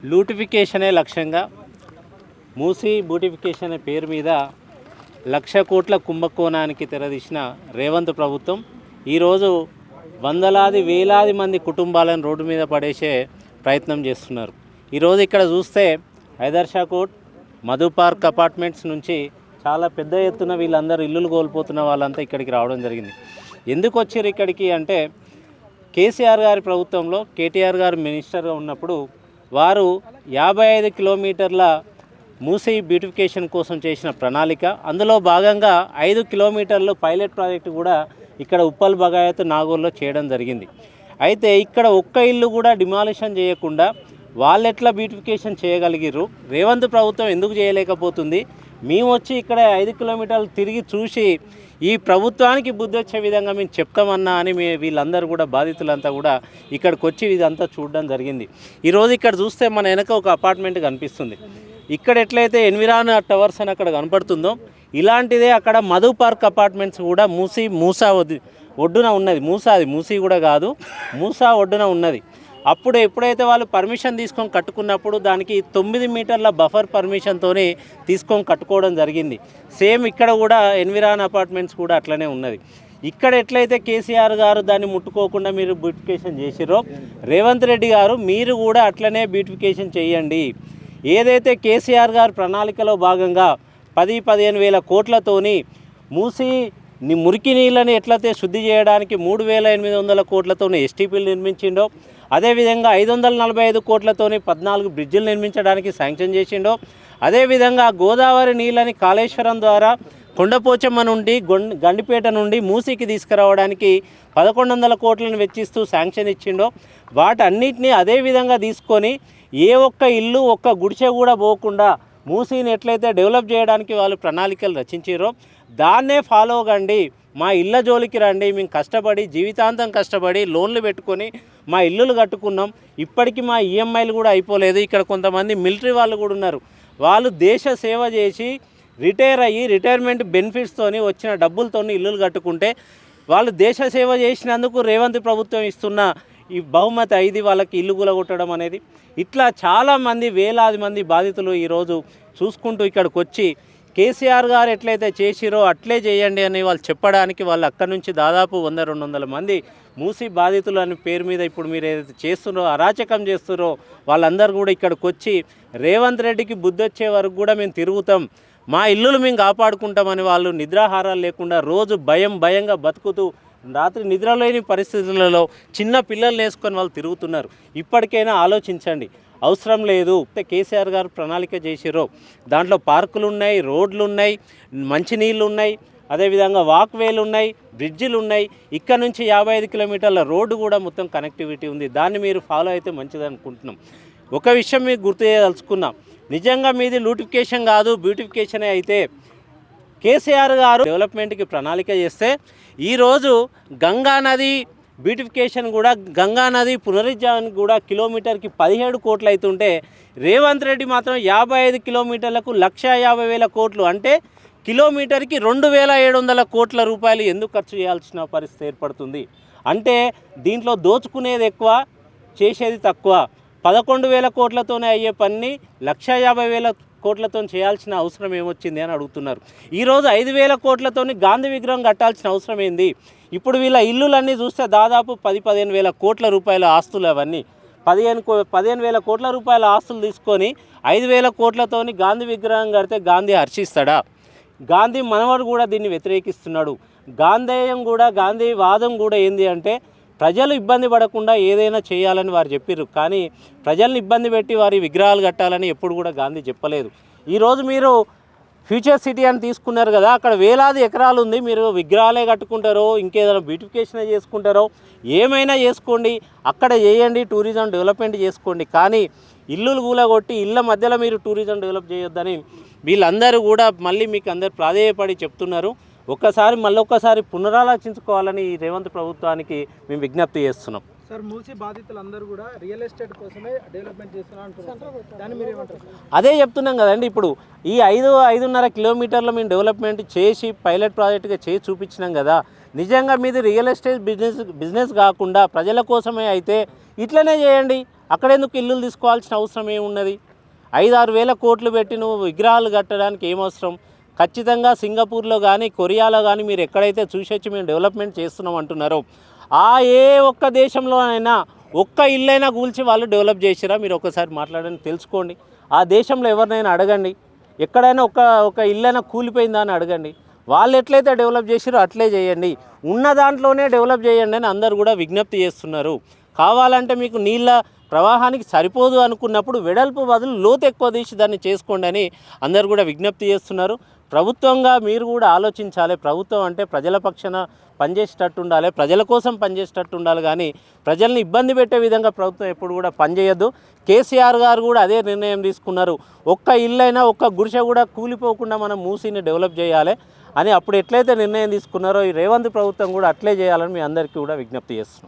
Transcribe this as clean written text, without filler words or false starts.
లూటిఫికేషనే లక్ష్యంగా మూసీ బ్యూటిఫికేషన్ అనే పేరు మీద 1,00,000 కోట్ల కుంభకోణానికి తెరదీసిన రేవంత్ ప్రభుత్వం ఈరోజు వందలాది వేలాది మంది కుటుంబాలను రోడ్డు మీద పడేసే ప్రయత్నం చేస్తున్నారు. ఈరోజు ఇక్కడ చూస్తే Hyder Shah coat, Madhu park apartments నుంచి చాలా పెద్ద ఎత్తున వీళ్ళందరూ ఇల్లులు కోల్పోతున్న వాళ్ళంతా ఇక్కడికి రావడం జరిగింది. ఎందుకు వచ్చారు ఇక్కడికి అంటే కేసీఆర్ గారి ప్రభుత్వంలో కేటీఆర్ గారు మినిస్టర్గా ఉన్నప్పుడు వారు 55 కిలోమీటర్ల మూసీ బ్యూటిఫికేషన్ కోసం చేసిన ప్రణాళిక, అందులో భాగంగా 5 కిలోమీటర్లు పైలట్ ప్రాజెక్టు కూడా ఇక్కడ ఉప్పల్ బగాయత్ నాగూర్లో చేయడం జరిగింది. అయితే ఇక్కడ ఒక్క ఇల్లు కూడా డిమాలిషన్ చేయకుండా వాళ్ళు ఎట్లా బ్యూటిఫికేషన్ చేయగలిగిర్రు, రేవంత్ ప్రభుత్వం ఎందుకు చేయలేకపోతుంది? మేము వచ్చి ఇక్కడ 5 కిలోమీటర్లు తిరిగి చూసి ఈ ప్రభుత్వానికి బుద్ధి వచ్చే విధంగా మేము చెప్తామన్నా అని వీళ్ళందరూ కూడా బాధితులంతా కూడా ఇక్కడికి వచ్చి ఇదంతా చూడడం జరిగింది. ఈరోజు ఇక్కడ చూస్తే మన వెనక ఒక అపార్ట్మెంట్ కనిపిస్తుంది. ఇక్కడ ఎట్లయితే ఎన్విరాన్ టవర్స్ అని అక్కడ కనపడుతుందో ఇలాంటిదే అక్కడ మధు పార్క్ అపార్ట్మెంట్స్ కూడా మూసా ఒడ్డున ఉన్నది. మూసీ కూడా కాదు, మూసా ఒడ్డున ఉన్నది. అప్పుడు ఎప్పుడైతే వాళ్ళు పర్మిషన్ తీసుకొని కట్టుకున్నప్పుడు దానికి 9 మీటర్ల బఫర్ పర్మిషన్తో తీసుకొని కట్టుకోవడం జరిగింది. సేమ్ ఇక్కడ కూడా ఎన్విరాన్ అపార్ట్మెంట్స్ కూడా అట్లనే ఉన్నది. ఇక్కడ ఎట్లయితే కేసీఆర్ గారు దాన్ని ముట్టుకోకుండా మీరు బ్యూటిఫికేషన్ చేసిరో రేవంత్ రెడ్డి గారు మీరు కూడా అట్లనే బ్యూటిఫికేషన్ చేయండి. ఏదైతే కేసీఆర్ గారు ప్రణాళికలో భాగంగా 10-15 వేల కోట్లతోని మూసీ మురికి నీళ్ళని ఎట్లయితే శుద్ధి చేయడానికి 3,800 కోట్లతో ఎస్టీపీలు నిర్మించిండో, అదేవిధంగా 545 కోట్లతోని 14 బ్రిడ్జిలు నిర్మించడానికి శాంక్షన్ చేసిండో, అదేవిధంగా గోదావరి నీళ్ళని కాళేశ్వరం ద్వారా కొండపోచమ్మ నుండి గండిపేట నుండి మూసీకి తీసుకురావడానికి 1,100 కోట్లను వెచ్చిస్తూ శాంక్షన్ ఇచ్చిండో, వాటన్నిటినీ అదేవిధంగా తీసుకొని ఏ ఒక్క ఇల్లు ఒక్క గుడిసె కూడా పోకుండా మూసీని ఎట్లయితే డెవలప్ చేయడానికి వాళ్ళు ప్రణాళికలు రచించారో దాన్నే ఫాలో కండి. మా ఇళ్ళ జోలికి రండి. మేము కష్టపడి జీవితాంతం కష్టపడి లోన్లు పెట్టుకొని మా ఇల్లులు కట్టుకున్నాం. ఇప్పటికీ మా ఈఎంఐలు కూడా అయిపోలేదు. ఇక్కడ కొంతమంది మిలిటరీ వాళ్ళు కూడా ఉన్నారు. వాళ్ళు దేశ సేవ చేసి రిటైర్ అయ్యి రిటైర్మెంట్ బెనిఫిట్స్తోని వచ్చిన డబ్బులతోని ఇల్లులు కట్టుకుంటే వాళ్ళు దేశ సేవ చేసినందుకు రేవంత్ ప్రభుత్వం ఇస్తున్న ఈ బహుమతి ఇది వాళ్ళకి ఇల్లు కూలగొట్టడం అనేది. ఇట్లా చాలామంది వేలాది మంది బాధితులు ఈరోజు చూసుకుంటూ ఇక్కడికి వచ్చి కేసీఆర్ గారు ఎట్లయితే చేసిరో అట్లే చేయండి అని వాళ్ళు చెప్పడానికి వాళ్ళు అక్కడి నుంచి దాదాపు 100-200 మంది మూసీ బాధితులు అనే పేరు మీద ఇప్పుడు మీరు ఏదైతే చేస్తున్నారో అరాచకం చేస్తున్నారో వాళ్ళందరూ కూడా ఇక్కడికి వచ్చి రేవంత్ రెడ్డికి బుద్ధి వచ్చే వరకు కూడా మేము తిరుగుతాం, మా ఇల్లులు మేము కాపాడుకుంటామని వాళ్ళు నిద్రాహారాలు లేకుండా రోజు భయంగా బతుకుతూ రాత్రి నిద్రలేని పరిస్థితులలో చిన్న పిల్లల్ని వేసుకొని వాళ్ళు తిరుగుతున్నారు. ఇప్పటికైనా ఆలోచించండి. అవసరం లేదు. కేసీఆర్ గారు ప్రణాళిక చేసిరో దాంట్లో పార్కులు ఉన్నాయి, రోడ్లు ఉన్నాయి, మంచినీళ్ళు ఉన్నాయి, అదేవిధంగా వాక్వేలు ఉన్నాయి, బ్రిడ్జిలు ఉన్నాయి. ఇక్కడ నుంచి 55 కిలోమీటర్ల రోడ్డు కూడా మొత్తం కనెక్టివిటీ ఉంది. దాన్ని మీరు ఫాలో అయితే మంచిది అనుకుంటున్నాం. ఒక విషయం మీకు గుర్తు చేయదలుచుకున్నాం. నిజంగా మీది లూటిఫికేషన్ కాదు బ్యూటిఫికేషనే అయితే కేసీఆర్ గారు డెవలప్మెంట్కి ప్రణాళిక చేస్తే ఈరోజు గంగా నది బ్యూటిఫికేషన్ కూడా గంగా నది పునరుజ్జీవానికి కూడా కిలోమీటర్కి 17 కోట్లు అవుతుంటే రేవంత్ రెడ్డి మాత్రం 55 కిలోమీటర్లకు 1,50,000 కోట్లు అంటే కిలోమీటర్కి 2,700 కోట్ల రూపాయలు ఎందుకు ఖర్చు చేయాల్సిన పరిస్థితి ఏర్పడుతుంది? అంటే దీంట్లో దోచుకునేది ఎక్కువ, చేసేది తక్కువ. 11,000 కోట్లతోనే అయ్యే పని 1,50,000 కోట్లతో చేయాల్సిన అవసరం ఏమొచ్చింది అని అడుగుతున్నారు. ఈరోజు 5,000 కోట్లతోని గాంధీ విగ్రహం కట్టాల్సిన అవసరం ఏంది? ఇప్పుడు వీళ్ళ ఇల్లులన్నీ చూస్తే దాదాపు 10-15 కోట్ల రూపాయల ఆస్తులు, అవన్నీ 15,000 కోట్ల రూపాయల ఆస్తులు తీసుకొని 5,000 కోట్లతోని గాంధీ విగ్రహం కడితే గాంధీ హర్షిస్తాడా? గాంధీ మనవడు కూడా దీన్ని వ్యతిరేకిస్తున్నాడు. గాంధీ వాదం కూడా ఏంది అంటే ప్రజలు ఇబ్బంది పడకుండా ఏదైనా చేయాలని వారు చెప్పారు. కానీ ప్రజల్ని ఇబ్బంది పెట్టి వారి విగ్రహాలు కట్టాలని ఎప్పుడు కూడా గాంధీ చెప్పలేదు. ఈరోజు మీరు ఫ్యూచర్ సిటీ అని తీసుకున్నారు కదా, అక్కడ వేలాది ఎకరాలు ఉంది. మీరు విగ్రహాలే కట్టుకుంటారో ఇంకేదైనా బ్యూటిఫికేషన్ చేసుకుంటారో ఏమైనా చేసుకోండి, అక్కడ చేయండి, టూరిజం డెవలప్మెంట్ చేసుకోండి. కానీ ఇల్లులు కూలగొట్టి ఇళ్ళ మధ్యలో మీరు టూరిజం డెవలప్ చేయొద్దని వీళ్ళందరూ కూడా మళ్ళీ మీకు అందరు ప్రాధేయపడి చెప్తున్నారు. మళ్ళొక్కసారి పునరాలోచించుకోవాలని ఈ రేవంత్ ప్రభుత్వానికి మేము విజ్ఞప్తి చేస్తున్నాం. సార్, మూసీ బాధితులందరూ కూడా రియల్ ఎస్టేట్ కోసమే డెవలప్మెంట్ చేస్తున్నారు అంటున్నారు. దాన్ని మీరు ఏమంటారు? అదే చెప్తున్నాం కదండి. ఇప్పుడు ఈ 5-5.5 కిలోమీటర్లు మేము డెవలప్మెంట్ చేసి పైలట్ ప్రాజెక్టుగా చేసి చూపించినాం కదా. నిజంగా మీది రియల్ ఎస్టేట్ బిజినెస్ కాకుండా ప్రజల కోసమే అయితే ఇట్లనే చేయండి. అక్కడెందుకు ఇల్లులు తీసుకోవాల్సిన అవసరం ఏమున్నది? 5-6 వేల కోట్లు పెట్టి నువ్వు విగ్రహాలు కట్టడానికి ఏమవసరం? ఖచ్చితంగా సింగపూర్లో కానీ కొరియాలో కానీ మీరు ఎక్కడైతే చూసొచ్చి మేము డెవలప్మెంట్ చేస్తున్నాం అంటున్నారో ఏ ఒక్క దేశంలో అయినా ఒక్క ఇల్లైనా కూల్చి వాళ్ళు డెవలప్ చేసిరా? మీరు ఒకసారి మాట్లాడండి, తెలుసుకోండి. ఆ దేశంలో ఎవరినైనా అడగండి, ఎక్కడైనా ఒక ఇల్లైనా కూలిపోయిందా అని అడగండి. వాళ్ళు ఎట్లయితే డెవలప్ చేసిరో అట్లే చేయండి, ఉన్న దాంట్లోనే డెవలప్ చేయండి అని అందరూ కూడా విజ్ఞప్తి చేస్తున్నారు. కావాలంటే మీకు నీళ్ళ ప్రవాహానికి సరిపోదు అనుకున్నప్పుడు వెడల్పు బదులు లోతు ఎక్కువ తీసి దాన్ని చేసుకోండి అని అందరూ కూడా విజ్ఞప్తి చేస్తున్నారు. ప్రభుత్వంగా మీరు కూడా ఆలోచించాలి. ప్రభుత్వం అంటే ప్రజల పక్షాన పనిచేసేటట్టు ఉండాలి, ప్రజల కోసం పనిచేసేటట్టు ఉండాలి, కానీ ప్రజల్ని ఇబ్బంది పెట్టే విధంగా ప్రభుత్వం ఎప్పుడు కూడా పనిచేయద్దు. కేసీఆర్ గారు కూడా అదే నిర్ణయం తీసుకున్నారు. ఒక్క ఇల్లైనా ఒక్క గుడిసె కూడా కూలిపోకుండా మనం మూసీని డెవలప్ చేయాలి అని అప్పుడు ఎట్లయితే నిర్ణయం తీసుకున్నారో ఈ రేవంత్ ప్రభుత్వం కూడా అట్లే చేయాలని మీ అందరికీ కూడా విజ్ఞప్తి చేస్తున్నాం.